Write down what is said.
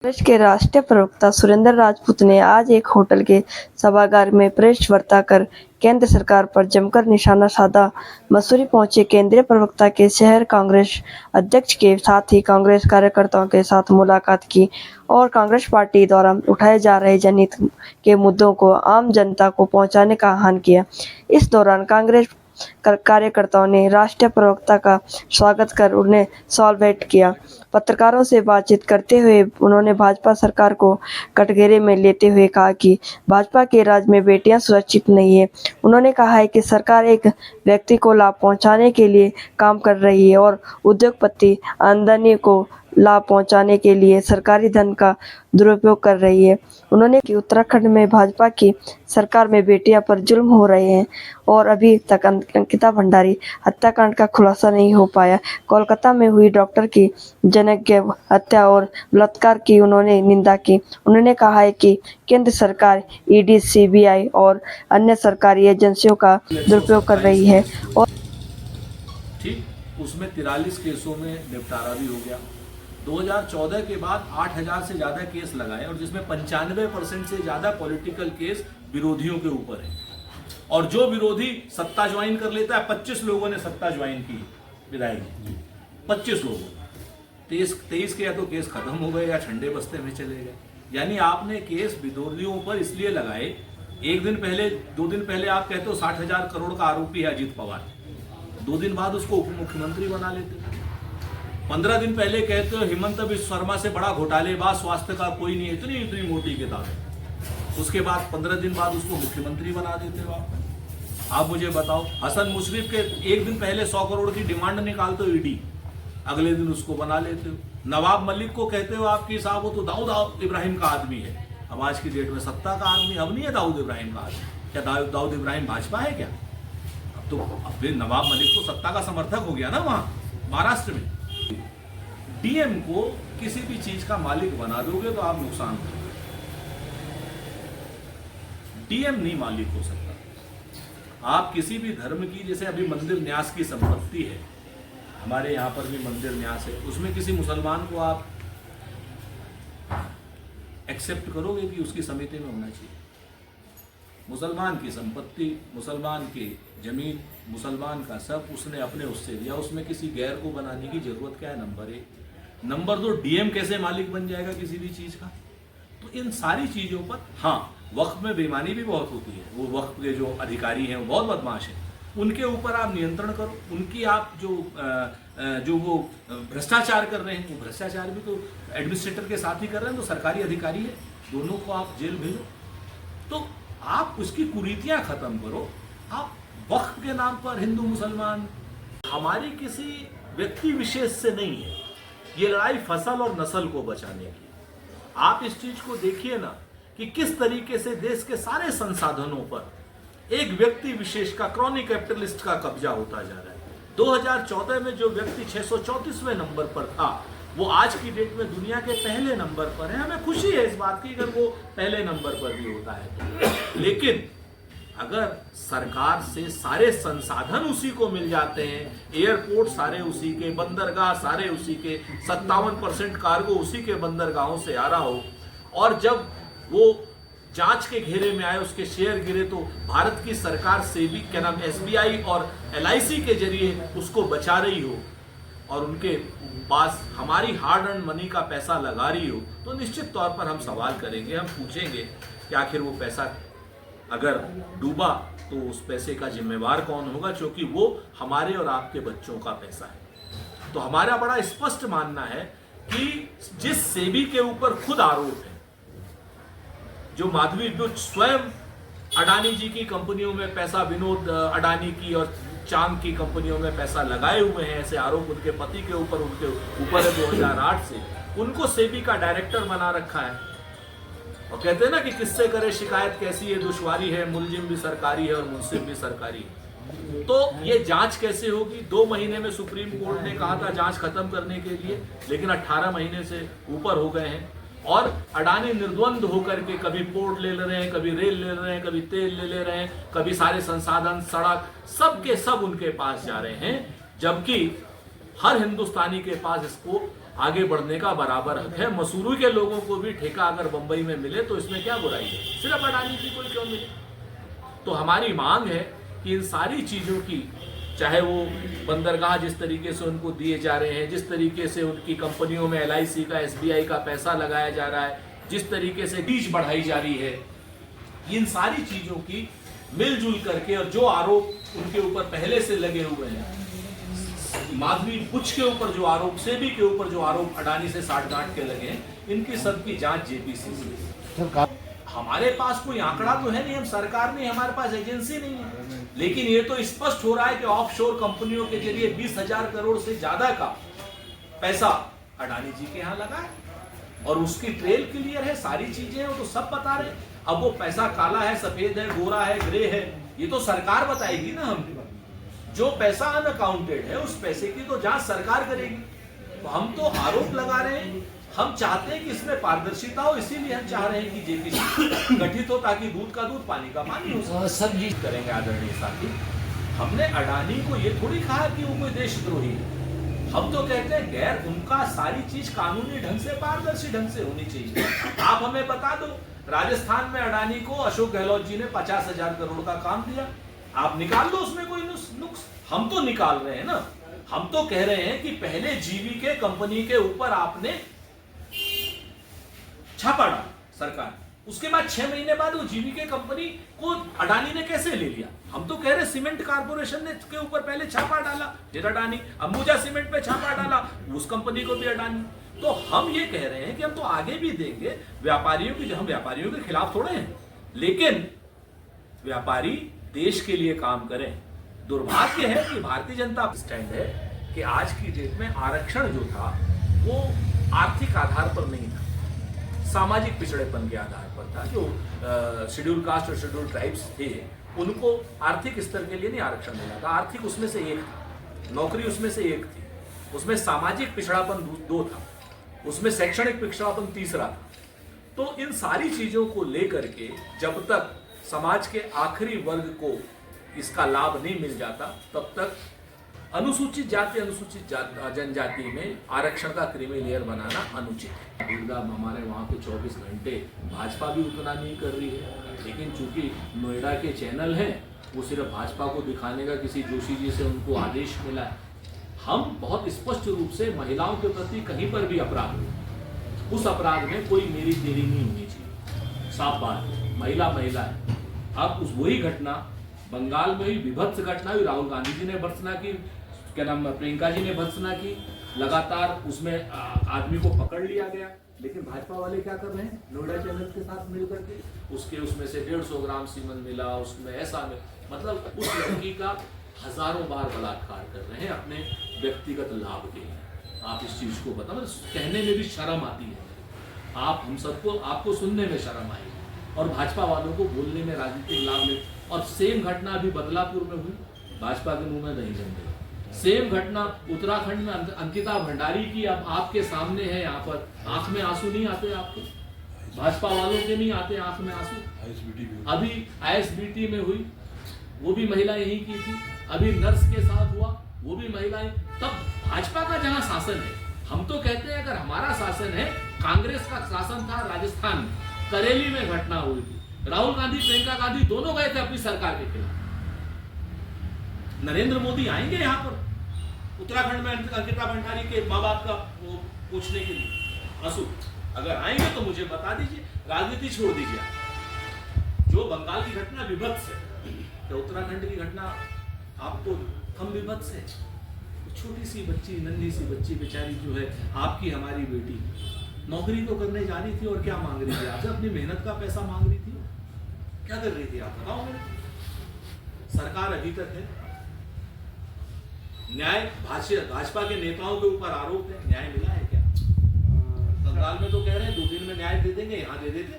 कांग्रेस के राष्ट्रीय प्रवक्ता सुरेंद्र राजपूत ने आज एक होटल के सभागार में प्रेस वार्ता कर केंद्र सरकार पर जमकर निशाना साधा। मसूरी पहुंचे केंद्रीय प्रवक्ता के शहर कांग्रेस अध्यक्ष के साथ ही कांग्रेस कार्यकर्ताओं के साथ मुलाकात की और कांग्रेस पार्टी द्वारा उठाए जा रहे जनहित के मुद्दों को आम जनता को पहुंचाने का आह्वान किया। इस दौरान कांग्रेस कार्यकर्ताओं ने राष्ट्रीय प्रवक्ता का स्वागत कर उन्हें सवाल भेंट किया। पत्रकारों से बातचीत करते हुए उन्होंने भाजपा सरकार को कटघरे में लेते हुए कहा कि भाजपा के राज में बेटियां सुरक्षित नहीं है। उन्होंने कहा है कि सरकार एक व्यक्ति को लाभ पहुंचाने के लिए काम कर रही है और उद्योगपति आमदनी को लाभ पहुंचाने के लिए सरकारी धन का दुरुपयोग कर रही है। उन्होंने कि उत्तराखंड में भाजपा की सरकार में बेटियां पर जुल्म हो रहे हैं और अभी तक अंकिता भंडारी हत्याकांड का खुलासा नहीं हो पाया। कोलकाता में हुई डॉक्टर की जनज्ञ हत्या और बलात्कार की उन्होंने निंदा की। उन्होंने कहा है कि केंद्र सरकार ईडी, सीबीआई और अन्य सरकारी एजेंसियों का दुरुपयोग कर रही है और ठीक उसमें 43 केसों में निपटारा भी हो गया। 2014 के बाद 8000 से ज्यादा केस लगाए और जिसमें 95% से ज्यादा पॉलिटिकल केस विरोधियों के ऊपर है। और जो विरोधी सत्ता ज्वाइन कर लेता है, 25 लोगों ने सत्ता ज्वाइन की विधायक, 25 लोगों, 23 के या तो केस खत्म हो गए या ठंडे बस्ते में चले गए। यानी आपने केस विरोधियों पर इसलिए लगाए। एक दिन पहले, 2 दिन पहले आप कहते हो 60,000 करोड़ का आरोपी है अजीत पवार, 2 दिन बाद उसको उप मुख्यमंत्री बना लेते। 15 दिन पहले कहते हो हिमंत बिस्वा शर्मा से बड़ा घोटालेबाज स्वास्थ्य का कोई नहीं, इतनी मोटी किताब। उसके बाद 15 दिन बाद उसको मुख्यमंत्री बना देते हो आप मुझे बताओ। हसन मुशर्रफ के एक दिन पहले 100 करोड़ की डिमांड निकालते हो ईडी, अगले दिन उसको बना लेते हो। नवाब मलिक को कहते हो आपकी साहब वो तो दाऊद इब्राहिम का आदमी है। अब आज की डेट में सत्ता का आदमी अब नहीं है दाऊद इब्राहिम का आदमी। क्या दाऊद इब्राहिम भाजपा है क्या? अब तो फिर नवाब मलिक तो सत्ता का समर्थक हो गया ना वहां महाराष्ट्र में। डीएम को किसी भी चीज का मालिक बना दोगे तो आप नुकसान करोगे। डीएम नहीं मालिक हो सकता। आप किसी भी धर्म की, जैसे अभी मंदिर न्यास की संपत्ति है, हमारे यहां पर भी मंदिर न्यास है, उसमें किसी मुसलमान को आप एक्सेप्ट करोगे कि उसकी समिति में होना चाहिए? मुसलमान की संपत्ति, मुसलमान की जमीन, मुसलमान का सब उसने अपने उससे लिया, उसमें किसी गैर को बनाने की जरूरत क्या है? नंबर 1। नंबर 2, डीएम कैसे मालिक बन जाएगा किसी भी चीज का? तो इन सारी चीजों पर हाँ, वक्फ में बेईमानी भी बहुत होती है। वो वक्फ के जो अधिकारी हैं वो बहुत बदमाश हैं, उनके ऊपर आप नियंत्रण करो। उनकी आप जो वो भ्रष्टाचार कर रहे हैं, वो भ्रष्टाचार भी तो एडमिनिस्ट्रेटर के साथ ही कर रहे हैं, तो सरकारी अधिकारी है, दोनों को आप जेल भेजो। तो आप उसकी कुरीतियां खत्म करो। आप वक्फ के नाम पर हिंदू मुसलमान, हमारी किसी व्यक्ति विशेष से नहीं है ये लड़ाई, फसल और नस्ल को बचाने की। आप इस चीज को देखिए ना कि किस तरीके से देश के सारे संसाधनों पर एक व्यक्ति विशेष का, क्रॉनिक कैपिटलिस्ट का कब्जा होता जा रहा है। 2014 में जो व्यक्ति 634वें नंबर पर था, वो आज की डेट में दुनिया के पहले नंबर पर है। हमें खुशी है इस बात की अगर वो पहले नंबर पर भी होता है। लेकिन अगर सरकार से सारे संसाधन उसी को मिल जाते हैं, एयरपोर्ट सारे उसी के, बंदरगाह सारे उसी के, 57% कार्गो उसी के बंदरगाहों से आ रहा हो, और जब वो जांच के घेरे में आए, उसके शेयर गिरे, तो भारत की सरकार से भी क्या नाम एसबीआई और एलआईसी के जरिए उसको बचा रही हो और उनके पास हमारी हार्ड अर्न मनी का पैसा लगा रही हो, तो निश्चित तौर पर हम सवाल करेंगे, हम पूछेंगे कि आखिर वो पैसा अगर डूबा तो उस पैसे का जिम्मेवार कौन होगा, क्योंकि वो हमारे और आपके बच्चों का पैसा है। तो हमारा बड़ा स्पष्ट मानना है कि जिस सेबी के ऊपर खुद आरोप है, जो माधवी बुच स्वयं अडानी जी की कंपनियों में पैसा, विनोद अडानी की और चांद की कंपनियों में पैसा लगाए हुए हैं, ऐसे आरोप उनके पति के ऊपर है 2008 से, उनको सेबी का डायरेक्टर बना रखा है। और कहते हैं ना कि किससे करे शिकायत कैसी है दुश्वारी है, मुलजिम भी सरकारी है और मुंसिफ भी सरकारी है। तो ये जांच कैसे होगी? 2 महीने में सुप्रीम कोर्ट ने कहा था जांच खत्म करने के लिए, लेकिन 18 महीने से ऊपर हो गए हैं। और अडानी निर्द्वंद होकर के कभी पोर्ट ले रहे हैं, कभी रेल ले रहे हैं, कभी तेल ले रहे हैं, कभी सारे संसाधन, सड़क, सब के सब उनके पास जा रहे हैं, जबकि हर हिंदुस्तानी के पास इसको आगे बढ़ने का बराबर हक है। मसूरी के लोगों को भी ठेका अगर बंबई में मिले तो इसमें क्या बुराई है, सिर्फ अडानी जी को क्यों मिले। तो हमारी मांग है कि इन सारी चीज़ों की, चाहे वो बंदरगाह जिस तरीके से उनको दिए जा रहे हैं, जिस तरीके से उनकी कंपनियों में LIC का, SBI का पैसा लगाया जा रहा है, जिस तरीके से फीस बढ़ाई जा रही है, इन सारी चीज़ों की मिलजुल करके, और जो आरोप उनके ऊपर पहले से लगे हुए हैं, माधवी बुच के ऊपर जो आरोप, सेबी के ऊपर जो आरोप अडानी से साठ-गांठ के लगे हैं, इनकी सबकी जांच JPC से। हमारे पास कोई आंकड़ा तो है नहीं, हम सरकार नहीं, हमारे पास एजेंसी नहीं है, लेकिन ये तो स्पष्ट हो रहा है कि ऑफशोर कंपनियों के जरिए 20,000 करोड़ से ज्यादा का पैसा अडानी जी के यहाँ लगा है, और उसकी ट्रेल क्लियर है, सारी चीजें वो तो सब बता रहे हैं। अब वो पैसा काला है, सफेद है, गोरा है, ग्रे है, ये तो सरकार बताएगी ना। हम जो पैसा अनअकाउंटेड है उस पैसे की तो जांच सरकार करेगी। तो हम तो आरोप लगा रहे हैं, हम चाहते हैं कि इसमें पारदर्शिता हो, इसीलिए हम चाह रहे हैं कि JPC गठित हो, ताकि दूध का दूध पानी का पानी हो। सब जीत करेंगे आदरणीय साथी। हमने अडानी को ये थोड़ी कहा कि वो कोई देशद्रोही है, हम तो कहते हैं गैर, उनका सारी चीज कानूनी ढंग से, पारदर्शी ढंग से होनी चाहिए। आप हमें बता दो, राजस्थान में अडानी को अशोक गहलोत जी ने 50,000 करोड़ का काम दिया, आप निकाल दो उसमें कोई नुक्स। हम तो निकाल रहे हैं ना, हम तो कह रहे हैं कि पहले जीवीके कंपनी के ऊपर आपने छापा डाला सरकार, उसके बाद 6 महीने बाद वो जीवीके कंपनी को अडानी ने कैसे ले लिया। हम तो कह रहे सीमेंट कारपोरेशन ने के ऊपर पहले छापा डाला, फिर अडानी, अंबुजा सीमेंट पे छापा डाला, उस कंपनी को भी अडानी। तो हम ये कह रहे हैं कि हम तो आगे भी देंगे व्यापारियों की, हम व्यापारियों के खिलाफ थोड़े हैं, लेकिन व्यापारी देश के लिए काम करें। दुर्भाग्य है कि भारतीय जनता स्टैंड है कि आज की डेट में आरक्षण जो था वो आर्थिक आधार पर नहीं था, सामाजिक पिछड़ेपन के आधार पर था। जो शेड्यूल कास्ट और शेड्यूल ट्राइब्स थे उनको आर्थिक स्तर के लिए नहीं आरक्षण मिला था, आर्थिक उसमें से एक था, नौकरी उसमें से एक थी, उसमें सामाजिक पिछड़ापन 2 था, उसमें शैक्षणिक पिछड़ापन तीसरा था। तो इन सारी चीजों को लेकर के जब तक समाज के आखिरी वर्ग को इसका लाभ नहीं मिल जाता, तब तक अनुसूचित जाति, अनुसूचित जनजाति में आरक्षण का क्रीमी लेयर बनाना अनुचित है। हमारे वहाँ पे 24 घंटे भाजपा भी उतना नहीं कर रही है, लेकिन चूंकि नोएडा के चैनल हैं, वो सिर्फ भाजपा को दिखाने का किसी जोशी जी से उनको आदेश मिला है। हम बहुत स्पष्ट रूप से महिलाओं के प्रति कहीं पर भी अपराध हो, उस अपराध में कोई मेरी देरी नहीं होनी चाहिए, साफ बात, महिला महिला है। अब उस वही घटना बंगाल में हुई, विभत्स घटना हुई, राहुल गांधी जी ने भर्त्सना की, क्या नाम, प्रियंका जी ने भर्त्सना की, लगातार उसमें आदमी को पकड़ लिया गया, लेकिन भाजपा वाले क्या कर रहे हैं, नोएडा चैनल के साथ मिलकर के उसमें से 150 ग्राम सीमेंट मिला, उसमें ऐसा में, मतलब उस लड़की का हजारों बार बलात्कार कर रहे हैं अपने व्यक्तिगत लाभ के लिए। आप इस चीज को बताओ, कहने में भी शर्म आती है, आप हम सबको, आपको सुनने में शर्म आई, और भाजपा वालों को बोलने में राजनीतिक लाभ ले। और सेम घटना अभी बदलापुर में हुई, भाजपा के मुंह में दही जम गई। सेम घटना उत्तराखंड में अंकिता भंडारी की, अब आपके सामने है, यहाँ पर आंख में आंसू नहीं आते आपको, भाजपा वालों के नहीं आते आंख में आंसू। अभी ISBT में हुई, वो भी महिला यही की थी, अभी नर्स के साथ हुआ, वो भी महिलाएं। तब भाजपा का जहां शासन है, हम तो कहते हैं अगर हमारा शासन है, कांग्रेस का शासन था राजस्थान में, करेली में घटना हुई थी, राहुल गांधी, प्रियंका गांधी दोनों गए थे अपनी सरकार के खिलाफ। नरेंद्र मोदी आएंगे यहाँ पर उत्तराखंड में अंकिता भंडारी के माँ बाप का वो पूछने के लिए, आंसू अगर आएंगे तो मुझे बता दीजिए, राजनीति छोड़ दीजिए। जो बंगाल की घटना विभत्स है, तो उत्तराखंड की घटना आपको कम विभत्स है। छोटी सी बच्ची, नन्ही सी बच्ची बेचारी जो है, आपकी हमारी बेटी नौकरी तो करने जा रही थी, और क्या मांग रही थी आपसे, अपनी मेहनत का पैसा मांग रही थी, क्या कर रही थी आप बताओ मुझे। सरकार अभी तक है, न्याय भाजपा के नेताओं के ऊपर आरोप है, न्याय मिला है क्या? बंगाल में तो कह रहे हैं 2 दिन में न्याय दे देंगे, यहाँ दे देते।